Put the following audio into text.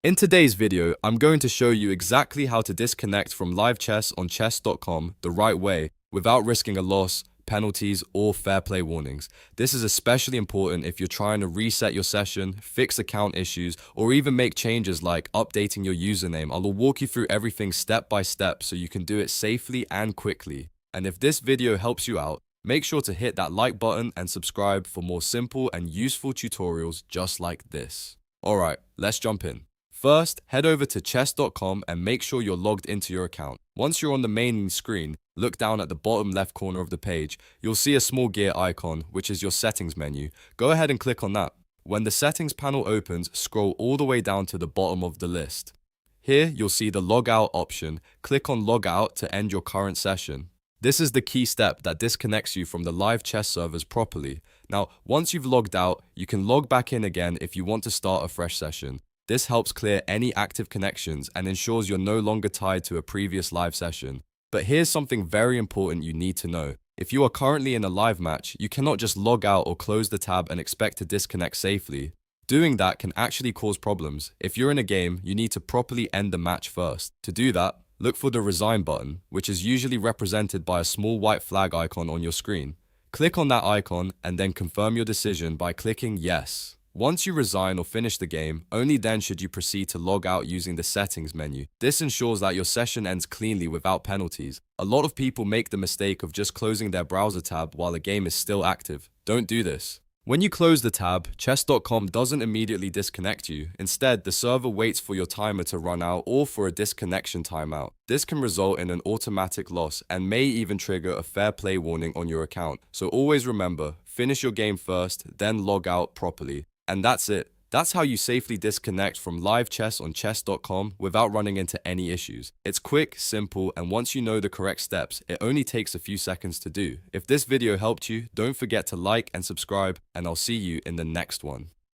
In today's video, I'm going to show you exactly how to disconnect from live chess on chess.com the right way without risking a loss, penalties, or fair play warnings. This is especially important if you're trying to reset your session, fix account issues, or even make changes like updating your username. I'll walk you through everything step by step so you can do it safely and quickly. And if this video helps you out, make sure to hit that like button and subscribe for more simple and useful tutorials just like this. Alright, let's jump in. First, head over to chess.com and make sure you're logged into your account. Once you're on the main screen, look down at the bottom left corner of the page. You'll see a small gear icon, which is your settings menu. Go ahead and click on that. When the settings panel opens, scroll all the way down to the bottom of the list. Here, you'll see the logout option. Click on logout to end your current session. This is the key step that disconnects you from the live chess servers properly. Now, once you've logged out, you can log back in again if you want to start a fresh session. This helps clear any active connections and ensures you're no longer tied to a previous live session. But here's something very important you need to know. If you are currently in a live match, you cannot just log out or close the tab and expect to disconnect safely. Doing that can actually cause problems. If you're in a game, you need to properly end the match first. To do that, look for the Resign button, which is usually represented by a small white flag icon on your screen. Click on that icon and then confirm your decision by clicking Yes. Once you resign or finish the game, only then should you proceed to log out using the settings menu. This ensures that your session ends cleanly without penalties. A lot of people make the mistake of just closing their browser tab while the game is still active. Don't do this. When you close the tab, chess.com doesn't immediately disconnect you. Instead, the server waits for your timer to run out or for a disconnection timeout. This can result in an automatic loss and may even trigger a fair play warning on your account. So always remember, finish your game first, then log out properly. And that's it. That's how you safely disconnect from live chess on chess.com without running into any issues. It's quick, simple, and once you know the correct steps, it only takes a few seconds to do. If this video helped you, don't forget to like and subscribe, and I'll see you in the next one.